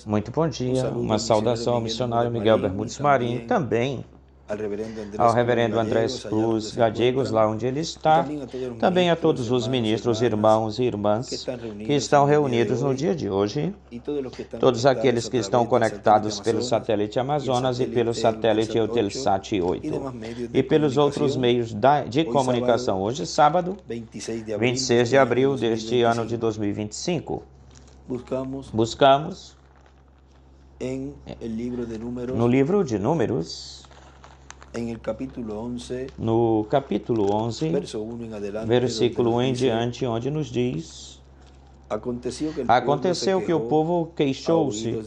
Muito bom dia, uma saudação ao missionário Miguel Bermudes Marim, também ao reverendo Andrés Cruz Gallegos, lá onde ele está, também a todos os ministros, irmãos e irmãs que estão reunidos no dia de hoje, todos aqueles que estão conectados pelo satélite Amazonas e pelo satélite Eutelsat 8 e pelos outros meios de comunicação. Hoje, sábado, 26 de abril deste ano de 2025. Buscamos no livro de Números, no capítulo 11, versículo 1 em diante, onde nos diz: Aconteceu que o povo queixou-se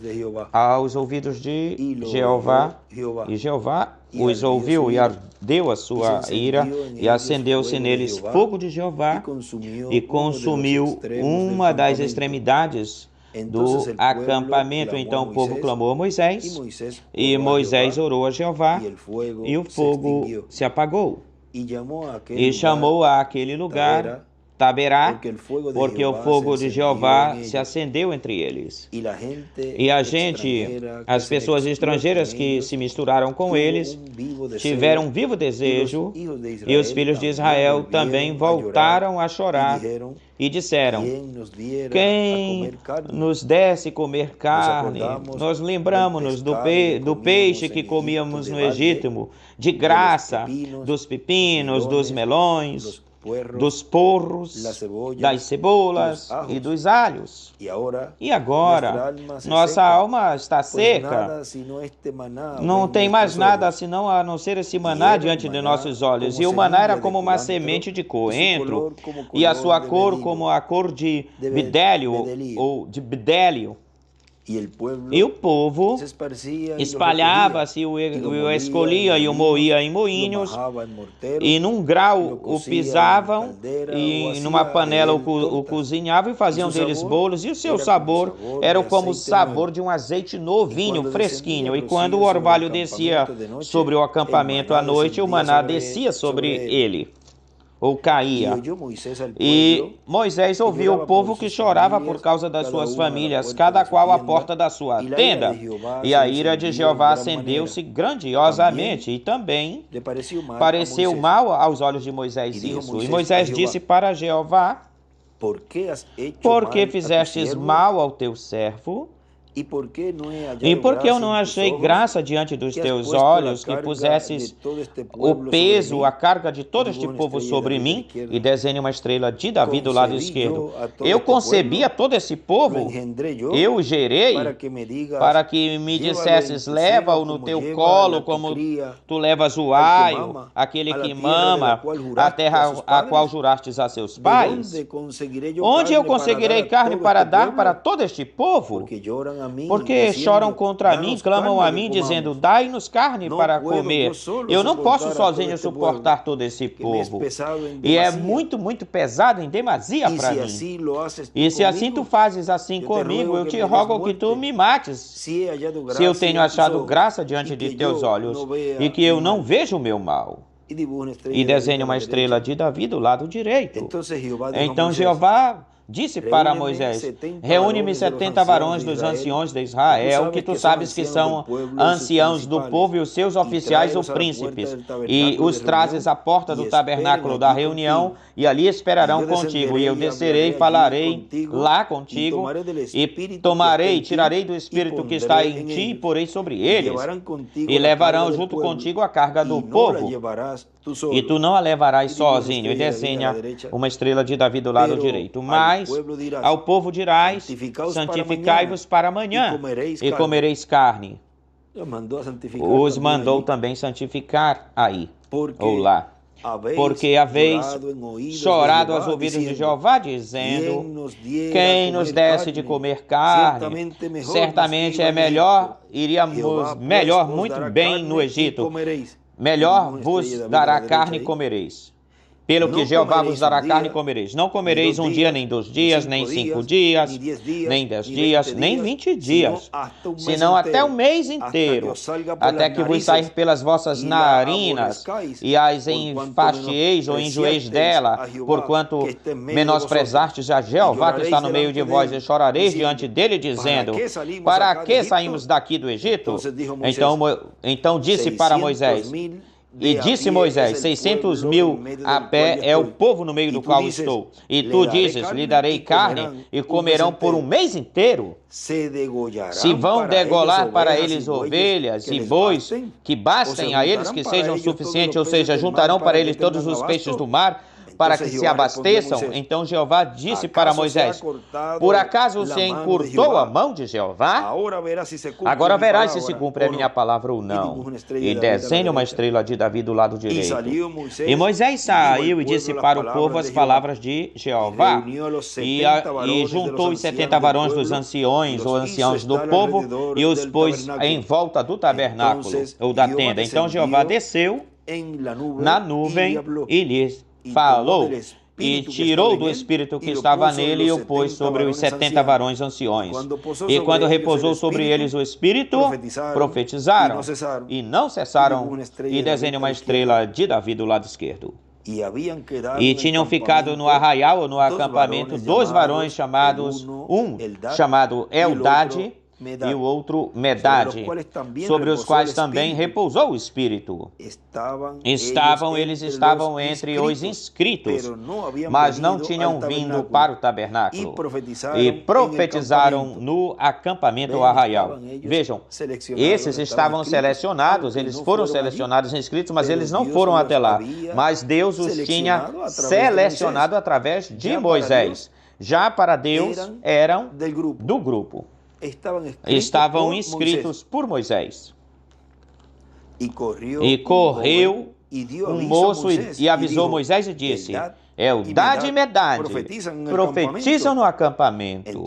aos ouvidos de Jeová, e Jeová os ouviu e ardeu a sua ira, e acendeu-se neles fogo de Jeová, e consumiu uma das extremidades do acampamento. Então o povo clamou a Moisés, e Moisés orou a Jeová, e o fogo se apagou. E chamou àquele lugar Taberá, porque o fogo de Jeová se acendeu entre eles. E as pessoas estrangeiras que se misturaram com eles, tiveram um vivo desejo, e os filhos de Israel também voltaram a chorar e disseram: quem nos desse comer carne? Nós lembramos-nos do peixe que comíamos no Egito, de graça, dos pepinos, dos melões, dos porros, das cebolas e dos alhos. E agora, nossa alma está seca. Não tem mais nada senão a não ser esse maná diante de nossos olhos. E o maná era como uma semente de coentro, e a sua cor como a cor de bidélio ou de bidélio. E o povo espalhava-se, o escolhia e o moía em moinhos, e num grau o pisavam, e numa panela o cozinhavam e faziam deles bolos, e o seu sabor era como o sabor de um azeite novinho, fresquinho. E quando o orvalho descia sobre o acampamento à noite, o maná descia sobre ele, ou caía. E Moisés ouviu o povo que chorava por causa das suas famílias, cada qual à porta da sua tenda. E a ira de Jeová acendeu-se grandiosamente, e também pareceu mal aos olhos de Moisés isso. E Moisés disse para Jeová: por que fizestes mal ao teu servo? E porque eu não achei graça diante dos teus olhos, que pusesses o peso, a carga de todo este povo sobre mim? E desenhe uma estrela de Davi do lado esquerdo. Eu concebi a todo esse povo, eu o gerei, para que me dissesses: leva-o no teu colo, como tu levas o aio, aquele que mama, a terra a qual jurastes a seus pais. Onde eu conseguirei carne para dar para todo este povo? Porque choram contra mim, clamam a mim, dizendo: dai-nos carne para comer. Eu não posso sozinho suportar todo esse povo. E é muito, muito pesado em demasia para mim. E se assim tu fazes assim comigo, eu te rogo que tu me mates, se eu tenho achado graça diante de teus olhos, e que eu não vejo o meu mal. E desenhe uma estrela de Davi do lado direito. Então Jeová disse para Moisés: reúne-me 70 varões dos anciões de Israel, que tu sabes que são anciãos do povo, e os seus oficiais ou príncipes, e os trazes à porta do tabernáculo da reunião, e ali esperarão contigo. E eu descerei e falarei lá contigo, e tirarei do espírito que está em ti, e porei sobre eles, e levarão junto contigo a carga do povo, e tu não a levarás sozinho. E desenha uma estrela de Davi do lado direito. Mas ao povo dirás: santificai-vos para amanhã, e comereis carne. Os mandou também santificar aí, ou lá. Porque haveis chorado aos ouvidos de Jeová, dizendo: quem nos desse de comer carne? Certamente é melhor, iríamos muito bem no Egito. Melhor vos dará carne e comereis. Pelo que Jeová vos dará carne, comereis. Não comereis um dia, nem 2 dias, nem 5 dias, nem 10 dias, nem 20 dias, senão até o mês inteiro, até que vos sair pelas vossas narinas, e as enfastieis ou enjoeis dela, porquanto menosprezastes a Jeová que está no meio de vós, e chorareis diante dele, dizendo: para que saímos daqui do Egito? Então disse para Moisés, e disse Moisés: 600.000 a pé é o povo no meio do qual estou. E tu dizes: lhe darei carne, e comerão por um mês inteiro. Se vão degolar para eles ovelhas e bois, que bastem a eles, que sejam suficientes, ou seja, juntarão para eles todos os peixes do mar, para que se abasteçam. Então Jeová disse para Moisés: por acaso se encurtou a mão de Jeová? Agora verás se se cumpre a minha palavra ou não. E desenhe uma estrela de Davi do lado direito. E Moisés saiu e disse para o povo as palavras de Jeová. E juntou os 70 varões dos anciões ou anciãos do povo e os pôs em volta do tabernáculo ou da tenda. Então Jeová desceu na nuvem e lhes falou, e tirou do espírito que estava nele e o pôs sobre os 70 varões anciões. E quando repousou sobre eles o espírito, profetizaram e não cessaram, e desenha uma estrela de Davi do lado esquerdo. E tinham ficado no arraial ou no acampamento 2 varões chamados, um chamado Eldade e o outro Medade, sobre os quais também repousou o Espírito. Eles estavam entre os inscritos, mas não tinham vindo para o tabernáculo. E profetizaram no acampamento arraial. Vejam, esses estavam selecionados, eles foram selecionados inscritos, mas eles não foram até lá. Mas Deus os tinha selecionado através de Moisés. Já para Deus eram do grupo. Estavam inscritos por Moisés. E correu um moço e avisou Moisés e disse: Eldade e Medade profetizam no acampamento.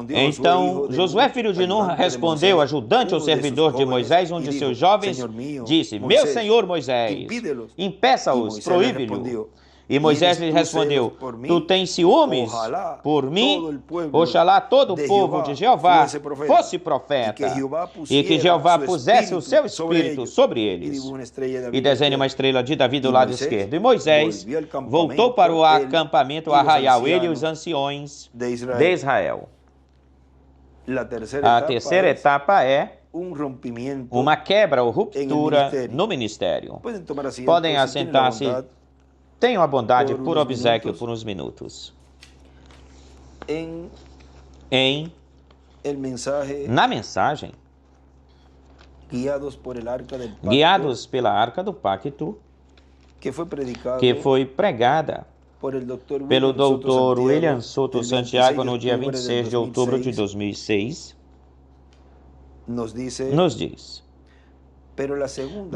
Então Josué, filho de Nun, respondeu, ajudante ou servidor de Moisés, um de seus jovens, disse: meu senhor Moisés, impeça-os, proíbe-lhe. E Moisés lhe respondeu: tu tens ciúmes por mim? Oxalá todo o povo de Jeová fosse profeta, e que Jeová pusesse o seu espírito sobre eles. E desenhe uma estrela de Davi do lado esquerdo. E Moisés voltou para o acampamento arraial, ele e os anciões de Israel. A terceira etapa é uma quebra ou ruptura no ministério. Podem assentar-se. Tenham a bondade por obséquio por uns minutos. Na mensagem, guiados pela Arca do Pacto, que foi pregada pelo Dr. William Soto Santiago no dia 26 de outubro de 2006, nos diz: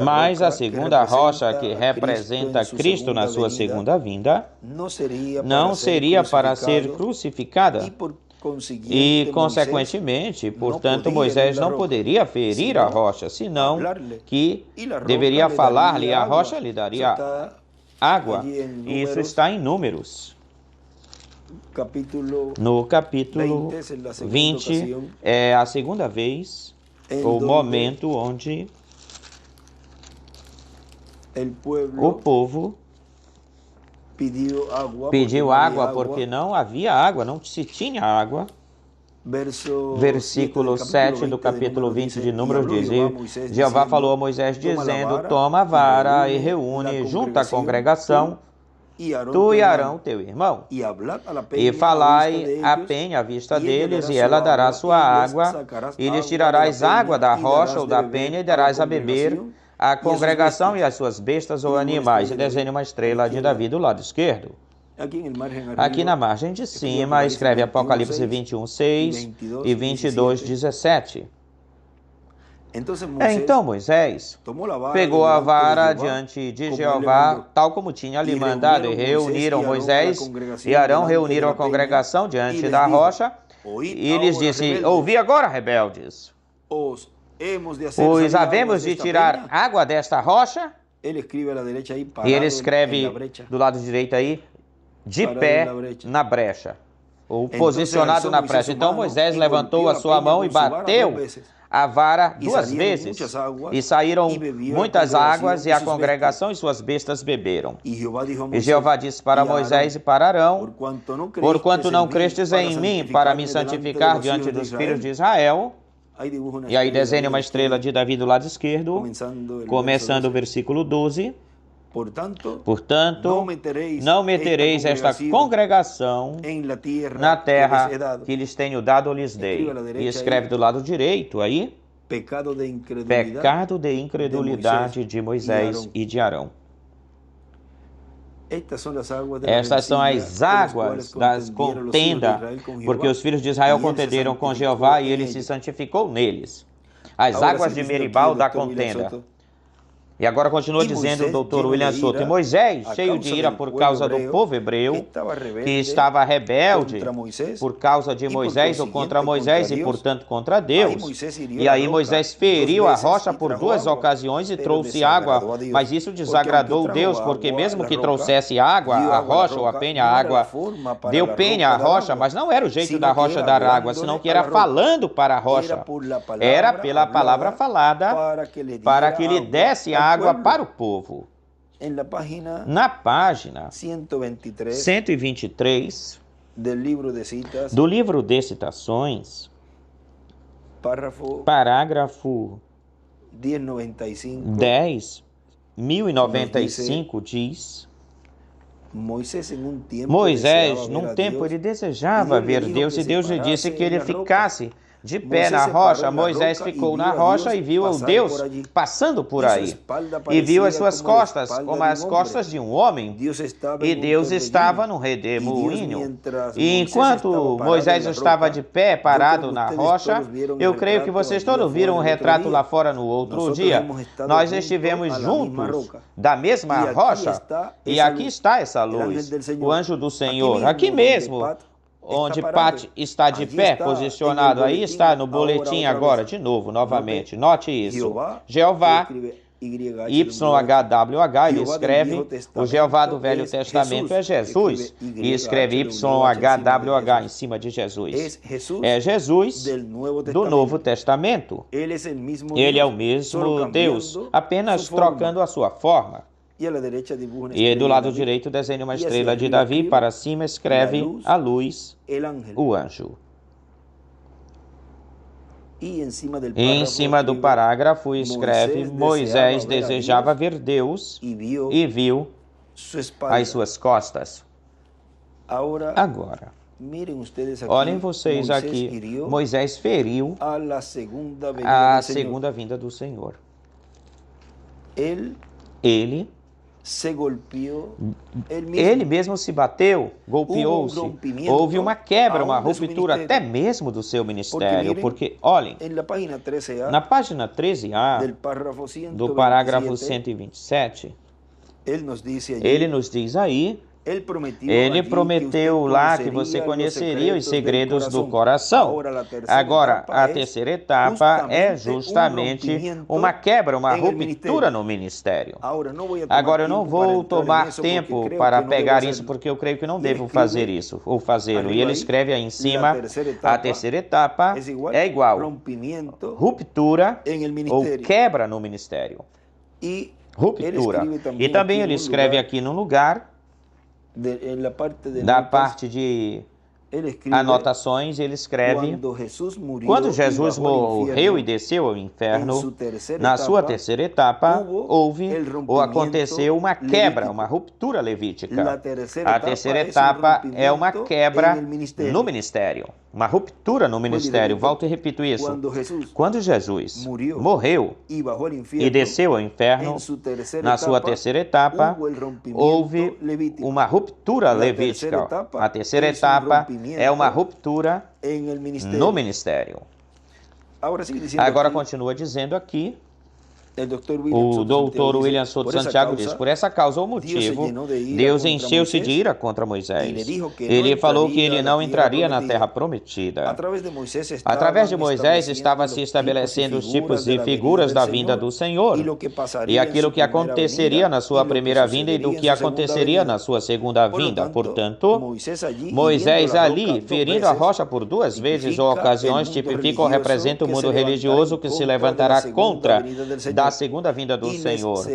mas a segunda rocha, que representa Cristo na sua segunda vinda, não seria para ser crucificada. E, consequentemente, portanto, Moisés não poderia ferir a rocha, senão que deveria falar-lhe e a rocha lhe daria água. Isso está em Números. No capítulo 20, é a segunda vez, o momento onde o povo pediu água porque não havia água, não se tinha água. Versículo 7 do capítulo 20 de Números diz: Jeová falou a Moisés dizendo: toma a vara e reúne junto à congregação, tu e Arão teu irmão, e falai a penha à vista deles, e ela dará sua água, e lhes tirarás água da rocha ou da penha, e darás a beber a congregação e as suas bestas ou animais. E desenhe uma estrela de Davi do lado esquerdo. Aqui na margem de cima, escreve Apocalipse 21, 6 e 22, 17. Então Moisés pegou a vara diante de Jeová, tal como tinha lhe mandado, e reuniram Moisés e Arão, reuniram a congregação diante da rocha, e lhes disse: ouvi agora, rebeldes, pois havemos de tirar água desta rocha? E ele escreve do lado direito aí, de pé na brecha, ou posicionado na brecha. Então Moisés levantou a sua mão e bateu a vara 2 vezes, e saíram muitas águas, e a congregação e suas bestas beberam. E Jeová disse para Moisés e para Arão: porquanto não crestes em mim para me santificar diante dos filhos de Israel. E aí desenha uma estrela de Davi do lado esquerdo, começando o versículo 12. Portanto, não metereis esta congregação na terra que lhes tenho dado ou lhes dei. E escreve do lado direito aí, pecado de incredulidade de Moisés e de Arão. Estas são as águas da contenda, porque os filhos de Israel contenderam com Jeová e ele se santificou neles. As águas de Meribá da contenda. E agora continua dizendo o doutor William Soto: e Moisés, cheio de ira por causa do povo hebreu, que estava rebelde por causa de Moisés ou contra Moisés e, portanto, contra Deus. E aí Moisés feriu a rocha por 2 ocasiões e trouxe água, mas isso desagradou Deus, porque mesmo que trouxesse água, a rocha ou a penha, a água deu penha à rocha, mas não era o jeito da rocha dar água, senão que era falando para a rocha. Era pela palavra falada para que lhe desse água para o povo. Na página 123 do livro de citações, parágrafo 10.095 diz: Moisés, num tempo, ele desejava ver Deus, e Deus lhe disse que ele ficasse de pé na rocha. Moisés ficou na rocha e viu o Deus passando por aí. E viu as suas costas como as costas de um homem. E Deus estava no redemoinho. E enquanto Moisés estava de pé, parado na rocha, eu creio que vocês todos viram o retrato lá fora no outro dia. Nós estivemos juntos da mesma rocha. E aqui está essa luz, o anjo do Senhor. Aqui mesmo, onde Pat está de pé, posicionado. Aí está no boletim agora, de novo, novamente. Note isso. Jeová, YHWH, ele escreve, o Jeová do Velho Testamento é Jesus, e escreve YHWH em cima de Jesus. É Jesus do Novo Testamento. Ele é o mesmo Deus, apenas trocando a sua forma. E do lado direito desenha uma estrela de Davi, para cima escreve a luz, o anjo. E em cima do parágrafo escreve: Moisés desejava ver Deus e viu as suas costas. Agora, olhem vocês aqui, Moisés feriu a segunda vinda do Senhor. Ele mesmo se bateu, golpeou-se. Houve uma quebra, uma ruptura até mesmo do seu ministério. Porque, olhem, na página 13A do parágrafo 127, ele nos diz aí: ele prometeu lá que você conheceria os segredos do coração. Agora, a terceira etapa é justamente uma quebra, uma ruptura no ministério. Agora, eu não vou tomar tempo para pegar isso, porque eu creio que não devo fazer isso, ou fazê-lo. E ele escreve aí em cima: a terceira etapa é igual ruptura ou quebra no ministério. Ruptura. E também ele escreve aqui no lugar, da parte de anotações, ele escreve: quando Jesus morreu e desceu ao inferno, na sua terceira etapa, houve ou aconteceu uma quebra, uma ruptura levítica. A terceira etapa é uma quebra no ministério, uma ruptura no ministério. Volto e repito isso. Quando Jesus morreu e desceu ao inferno, na sua terceira etapa, houve uma ruptura levítica. A terceira etapa é uma ruptura no ministério. Agora continua dizendo aqui, O doutor William Souto Santiago diz, por essa causa ou motivo, Deus encheu-se de ira contra Moisés. Ele falou que ele não entraria na terra prometida. Através de Moisés estava se estabelecendo os tipos e figuras da vinda do Senhor, e aquilo que aconteceria na sua primeira vinda e do que aconteceria na sua segunda vinda. Portanto, Moisés ali, ferindo a rocha por 2 vezes ou ocasiões, tipifica ou representa o mundo religioso que se levantará contra da segunda vinda do Senhor.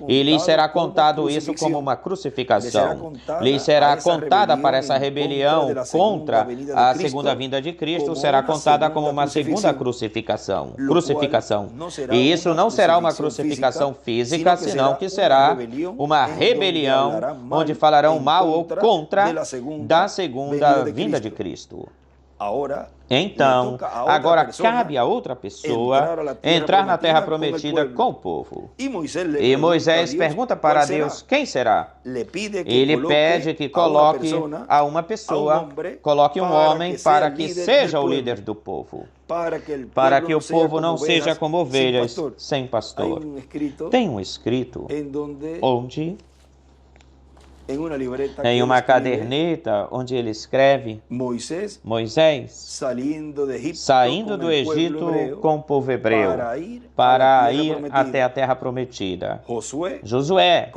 E lhe será contado isso como uma crucificação. Lhe será contada para essa rebelião contra a segunda vinda de Cristo, será contada como uma segunda crucificação. E isso não será uma crucificação física, senão que será uma rebelião, onde falarão mal ou contra da segunda vinda de Cristo. Então, agora cabe a outra pessoa entrar na terra prometida com o povo. E Moisés pergunta para Deus, quem será? Ele pede que coloque a uma pessoa, coloque um homem para que seja o líder do povo. Para que o povo não seja como ovelhas sem pastor. Tem um escrito onde... Em uma caderneta onde ele escreve, Moisés saindo do Egito com o povo hebreu para ir até a terra prometida. Josué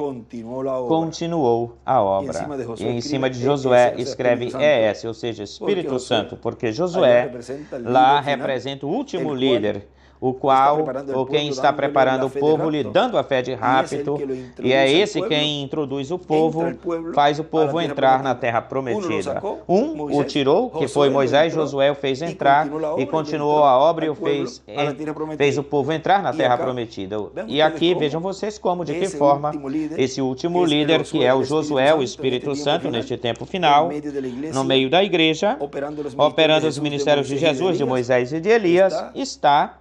continuou a obra. E em cima de Josué escreve ES, ou seja, Espírito Santo, porque Josué lá representa o último líder, o qual, ou quem está preparando o povo, lhe dando a fé de rápido, e é esse quem introduz o povo, faz o povo entrar na terra prometida. Um o tirou, que foi Moisés, Josué o fez entrar, e continuou a obra e o fez o povo entrar na terra prometida. E aqui, vejam vocês como, de que forma, esse último líder, que é o Josué, o Espírito Santo, neste tempo final, no meio da igreja, operando os ministérios de Jesus, de Moisés e de Elias, está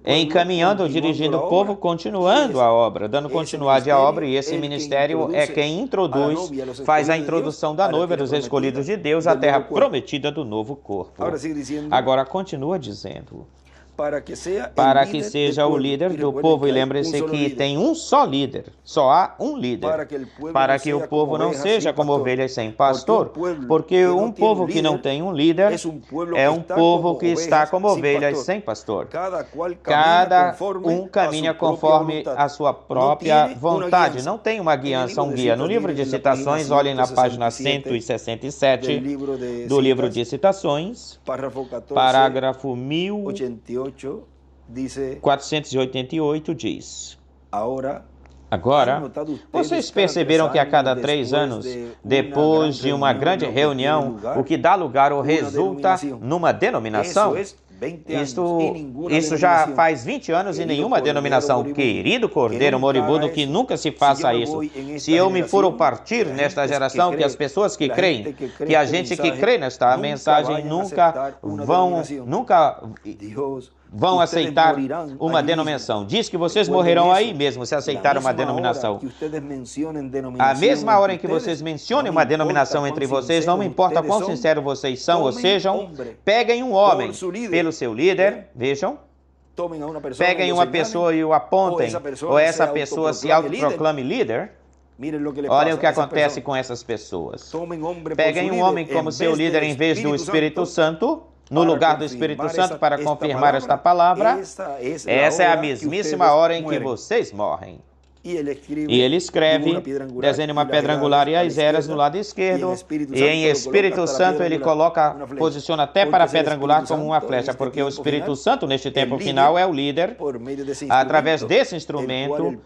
encaminhando, dirigindo o povo, continuando a obra, dando continuidade à obra, e esse ministério é quem introduz, faz a introdução da noiva dos escolhidos de Deus à terra prometida do novo corpo. Agora continua dizendo, para que seja o líder do povo, e lembre-se que tem um só líder, só há um líder, para que o povo não seja como ovelhas sem pastor, porque um povo que não tem um líder é um povo que está como ovelhas sem pastor. Cada um caminha conforme a sua própria vontade, não tem uma guiança, um guia. No livro de citações, olhem na página 167 do livro de citações, parágrafo 1488 diz: Agora, vocês perceberam que a cada 3 anos, depois de uma grande reunião, o que dá lugar ou resulta numa denominação? Isso já faz 20 anos e nenhuma denominação. Querido Cordeiro moribundo, que nunca se faça isso. Se eu me for partir nesta geração, que as pessoas que creem, que a gente que crê nesta mensagem nunca vão aceitar uma denominação. Diz que vocês morrerão aí mesmo se aceitar uma denominação. A mesma hora em que vocês mencionem uma denominação entre vocês, não me importa quão sinceros vocês são ou sejam, peguem um homem pelo seu líder, vejam, peguem uma pessoa e o apontem, ou essa pessoa se autoproclame líder. Olhem o que acontece com essas pessoas. Peguem um homem como seu líder em vez do Espírito Santo, no lugar do Espírito Santo, para confirmar esta palavra. Essa é a mesmíssima hora em que vocês morrem. E ele escreve, desenha uma pedra angular e as eras no lado esquerdo, e em Espírito Santo ele posiciona até para a pedra angular como uma flecha, porque o Espírito Santo neste tempo final é o líder, através desse instrumento,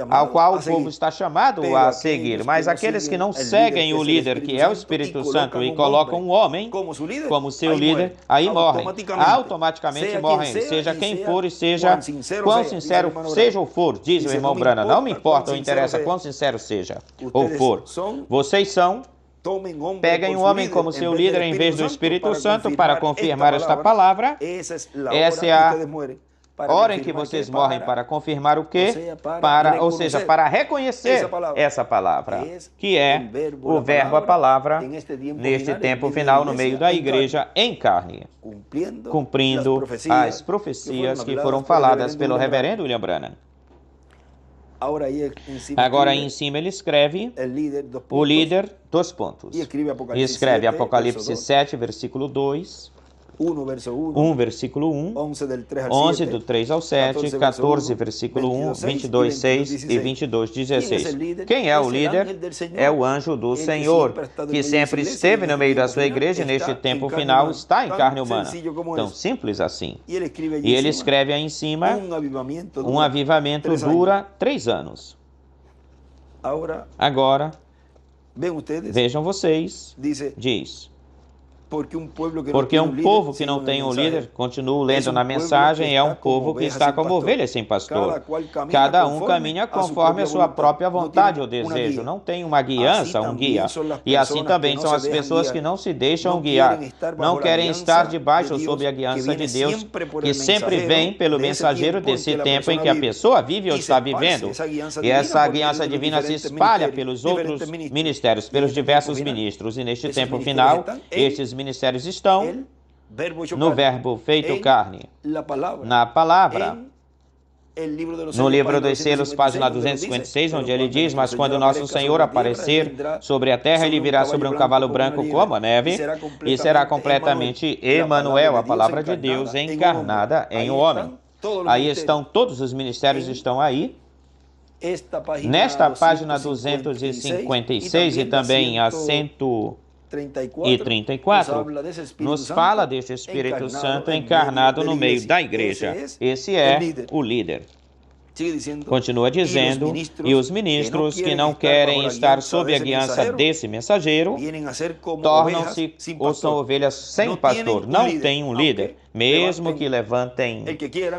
ao qual o povo está chamado a seguir. Mas aqueles que não seguem o líder, que é o Espírito Santo, e colocam um homem como seu líder, aí morrem, automaticamente morrem, seja quem for e seja quão sincero seja ou for, diz o irmão Branham. Não me importa ou interessa quão sincero seja ou for. Vocês são, peguem um homem como seu líder em vez do Espírito Santo para confirmar esta palavra. Essa é a hora em que vocês morrem, para confirmar o quê? Para reconhecer essa palavra, que é o verbo, a palavra, neste tempo final, no meio da igreja, em carne, cumprindo as profecias que foram faladas pelo reverendo William Branham. Agora aí em cima ele escreve o líder, 2 pontos. E escreve Apocalipse 7, versículo 2. 1, versículo 1, 11 do 3 ao 7, 14, versículo 1, 22, 6 e 22, 16. Quem é o líder? É o anjo do Senhor, que sempre esteve no meio da sua igreja e neste tempo final está em carne humana. Tão simples assim. E ele escreve aí em cima, um avivamento dura 3 anos. Agora, vejam vocês, diz... Porque um povo que não tem um líder, continuo lendo na mensagem, é um povo que está como ovelhas sem pastor. Cada um caminha conforme a sua própria vontade ou desejo. Não tem uma guiança, um guia. E assim também são as pessoas que não se deixam guiar. Não querem estar debaixo ou sob a guiança de Deus, que sempre vem pelo mensageiro desse tempo em que a pessoa vive ou está vivendo. E essa guiança divina se espalha pelos outros ministérios, pelos diversos ministros. E neste tempo final, estes ministérios estão no verbo feito carne, na palavra. No livro dos selos, página 256, onde ele diz: mas quando nosso Senhor aparecer sobre a terra, ele virá sobre um cavalo branco como a neve, e será completamente Emanuel, a palavra de Deus encarnada em um homem. Aí estão, todos os ministérios estão aí. Nesta página 256 e também a 134, nos fala deste Espírito Santo encarnado no meio da igreja. Esse é o líder. Continua dizendo, e os ministros que não querem estar sob a guiança desse mensageiro, tornam-se ou são ovelhas sem pastor, não têm um líder. Mesmo que levantem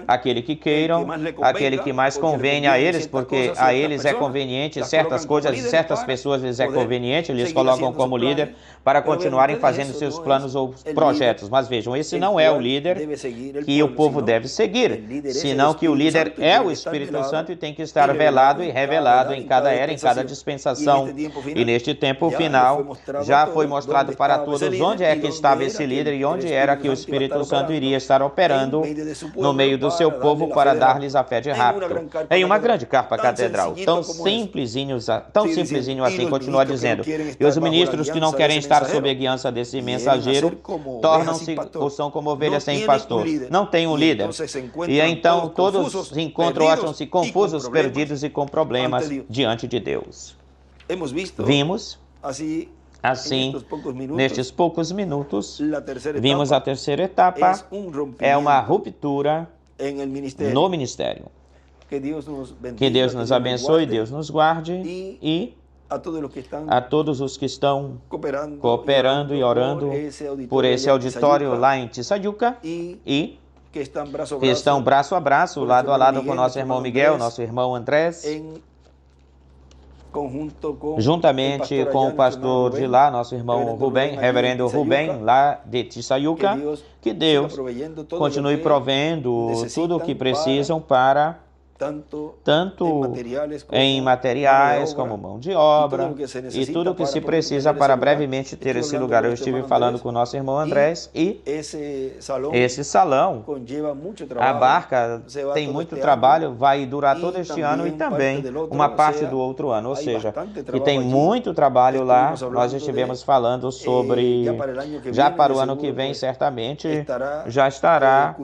aquele que queiram, aquele que mais convém a eles, porque a eles é conveniente certas coisas, certas pessoas lhes é conveniente, eles colocam como líder para continuarem fazendo seus planos ou projetos. Mas vejam, esse não é o líder que o povo deve seguir, senão que o líder é o Espírito Santo e tem que estar velado e revelado em cada era, em cada dispensação. E neste tempo final, já foi mostrado para todos onde é que estava esse líder e onde era que o Espírito Santo iria estar operando no meio do seu povo para dar-lhes a fé de rapto. Em uma grande carpa catedral, tão simplesinho assim, continua dizendo, e os ministros que não querem estar sob a guiança desse mensageiro, tornam-se ou são como ovelhas sem pastor. Não tem um líder. E então todos se encontram, acham-se confusos, perdidos e com problemas diante de Deus. Vimos assim, nestes poucos minutos, vimos a terceira etapa, é uma ruptura no ministério. Que Deus nos abençoe, Deus nos guarde e a todos os que estão cooperando e orando por esse auditório lá em Tiçayuca e que estão braço a braço, lado a lado com o nosso irmão Miguel, nosso irmão Andrés, juntamente com o pastor de lá, nosso irmão Rubem, reverendo Rubem, lá de Tiçayuca, que Deus continue provendo tudo o que precisam para tanto em materiais como mão de obra e tudo o que se precisa para brevemente ter esse lugar. Eu estive falando com o nosso irmão Andrés e esse salão abarca, tem muito trabalho, vai durar todo este ano e também uma parte do outro ano, ou seja, que tem muito trabalho lá. Nós estivemos falando sobre, já para o ano que vem certamente já estará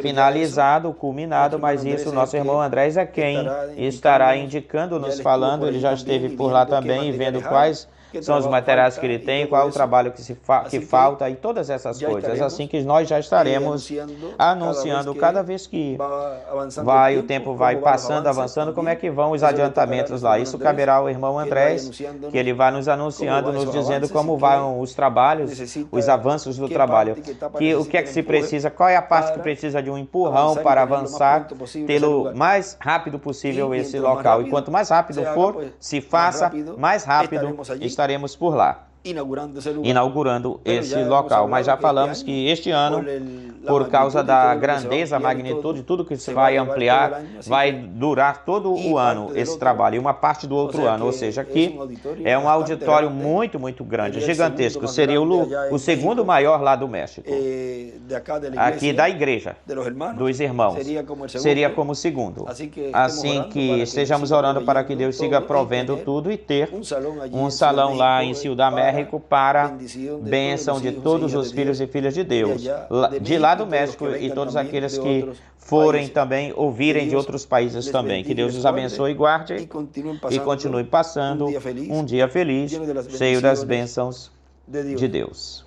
finalizado, culminado, mas isso nosso irmão Andrés é quem estará indicando, nos falando. Ele já esteve por lá também e vendo quais são os materiais que ele tem, qual é o trabalho que falta e todas essas coisas. Assim que nós já estaremos anunciando cada vez que o tempo vai passando, avançando, como é que vão os adiantamentos lá. Isso caberá ao irmão Andrés, que ele vai nos anunciando, nos dizendo como vão os trabalhos, os avanços do trabalho. O que é que se precisa, qual é a parte que precisa de um empurrão para avançar, tê-lo mais rápido possível esse local. E quanto mais rápido for, se faça, mais rápido estaremos por lá. inaugurando esse local. Mas já falamos que este ano, por causa da grandeza, magnitude, tudo que se vai ampliar, vai durar todo o ano esse trabalho, e uma parte do outro ano. Ou seja, aqui é um auditório muito, muito grande, gigantesco. Seria o segundo maior lá do México. Aqui da igreja, dos irmãos, seria como o segundo. Assim que estejamos orando para que Deus siga provendo tudo e ter um salão lá em Ciudad México para bênção de todos os filhos e filhas de Deus, de lá do México, e todos aqueles que forem também ouvirem de outros países também. Que Deus os abençoe e guarde e continue passando um dia feliz, cheio das bênçãos de Deus.